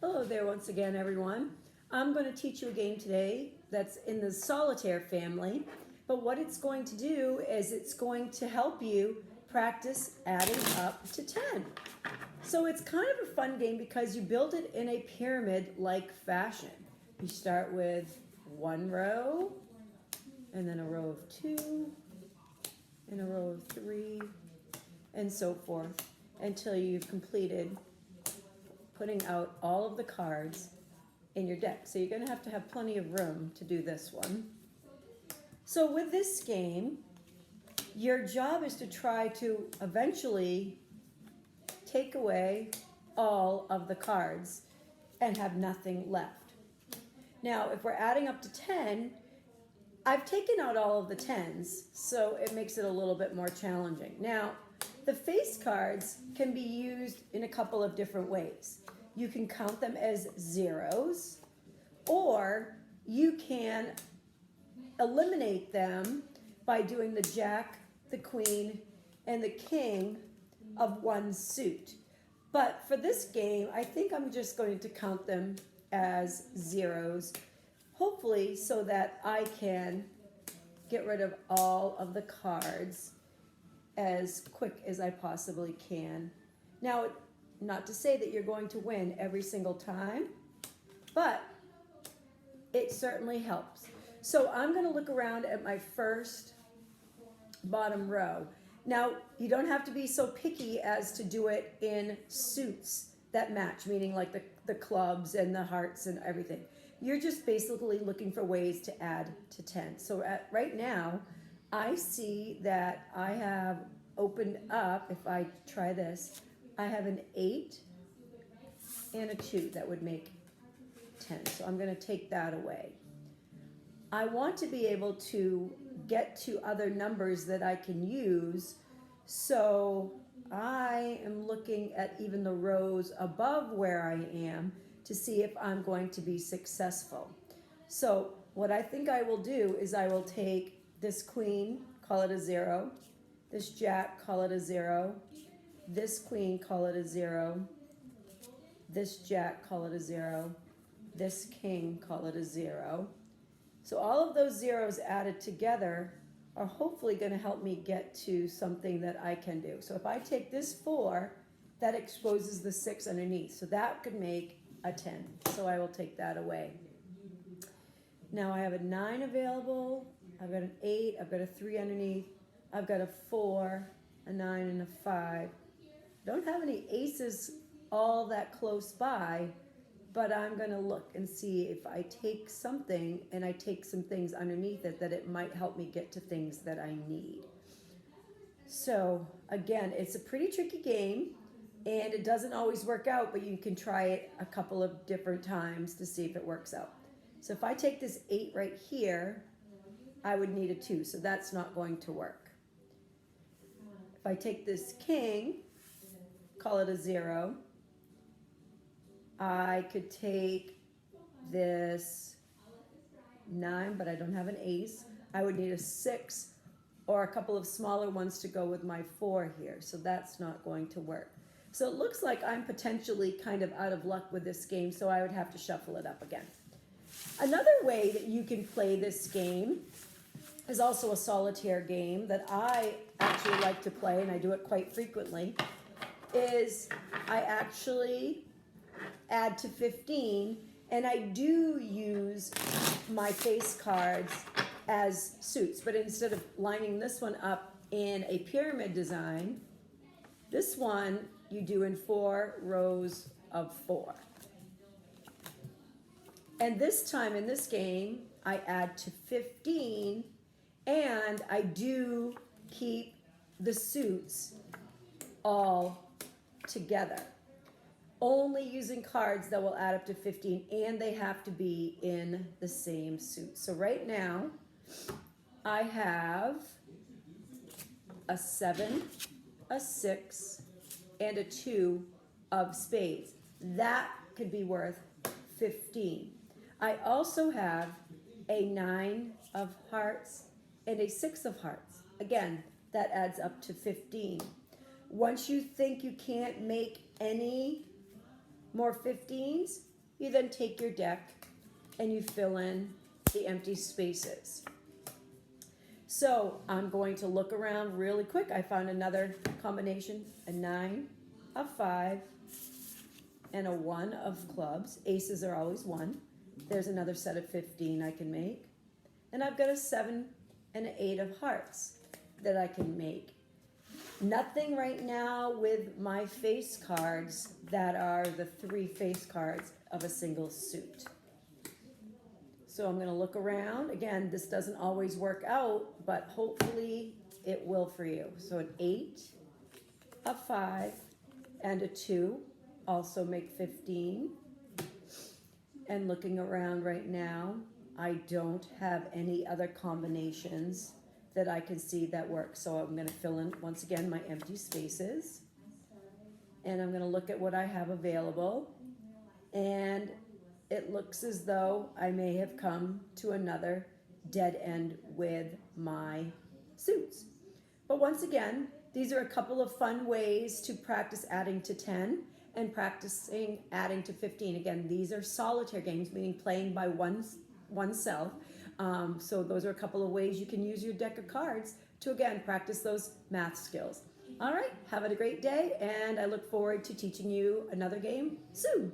Hello there once again, everyone. I'm going to teach you a game today that's in the Solitaire family, but what it's going to do is it's going to help you practice adding up to 10. So it's kind of a fun game because you build it in a pyramid-like fashion. You start with one row, and then a row of two, and a row of three, and so forth, until you've completed putting out all of the cards in your deck. So you're going to have plenty of room to do this one. So with this game, your job is to try to eventually take away all of the cards and have nothing left. Now, if we're adding up to 10, I've taken out all of the 10s, so it makes it a little bit more challenging. Now, the face cards can be used in a couple of different ways. You can count them as zeros, or you can eliminate them by doing the jack, the queen, and the king of one suit. But for this game, I think I'm just going to count them as zeros, hopefully so that I can get rid of all of the cards as quick as I possibly can. Now, not to say that you're going to win every single time, but it certainly helps. So I'm going to look around at my first bottom row. Now, you don't have to be so picky as to do it in suits that match, meaning like the clubs and the hearts and everything. You're just basically looking for ways to add to 10. So right now, I see that I have opened up, if I try this, I have an 8 and a 2 that would make 10. So I'm going to take that away. I want to be able to get to other numbers that I can use, so I am looking at even the rows above where I am to see if I'm going to be successful. So what I think I will do is I will take this queen, call it a 0, this jack, call it a 0, this queen, call it a 0, this jack, call it a 0, this king, call it a 0. So all of those zeros added together are hopefully going to help me get to something that I can do. So if I take this 4, that exposes the 6 underneath. So that could make a 10. So I will take that away. Now I have a 9 available. I've got an 8. I've got a 3 underneath. I've got a 4, a 9, and a 5. Don't have any aces all that close by, but I'm going to look and see if I take something and I take some things underneath it, that it might help me get to things that I need. So again, it's a pretty tricky game, and it doesn't always work out, but you can try it a couple of different times to see if it works out. So if I take this 8 right here, I would need a 2, so that's not going to work. If I take this king, call it a 0, I could take this 9, but I don't have an ace. I would need a 6 or a couple of smaller ones to go with my 4 here, so that's not going to work. So it looks like I'm potentially kind of out of luck with this game, so I would have to shuffle it up again. Another way that you can play this game is also a solitaire game that I actually like to play, and I do it quite frequently, is I actually add to 15, and I do use my face cards as suits, but instead of lining this one up in a pyramid design, this one you do in 4 rows of 4. And this time in this game, I add to 15, and I do keep the suits all together, only using cards that will add up to 15, and they have to be in the same suit. So right now, I have a 7, a 6, and a 2 of spades. That could be worth 15. I also have a 9 of hearts and a 6 of hearts. Again, that adds up to 15. Once you think you can't make any more 15s, you then take your deck and you fill in the empty spaces. So I'm going to look around really quick. I found another combination, a 9, a 5, and a 1 of clubs. Aces are always 1. There's another set of 15 I can make. And I've got a 7 and an 8 of hearts that I can make. Nothing right now with my face cards that are the 3 face cards of a single suit. So I'm going to look around. Again, this doesn't always work out, but hopefully it will for you. So an 8, a 5, and a 2 also make 15. And looking around right now, I don't have any other combinations that I can see that work. So I'm going to fill in, once again, my empty spaces. And I'm going to look at what I have available. And it looks as though I may have come to another dead end with my suits. But once again, these are a couple of fun ways to practice adding to 10 and practicing adding to 15. Again, these are solitaire games, meaning playing by oneself. So those are a couple of ways you can use your deck of cards to, again, practice those math skills. All right, have a great day, and I look forward to teaching you another game soon.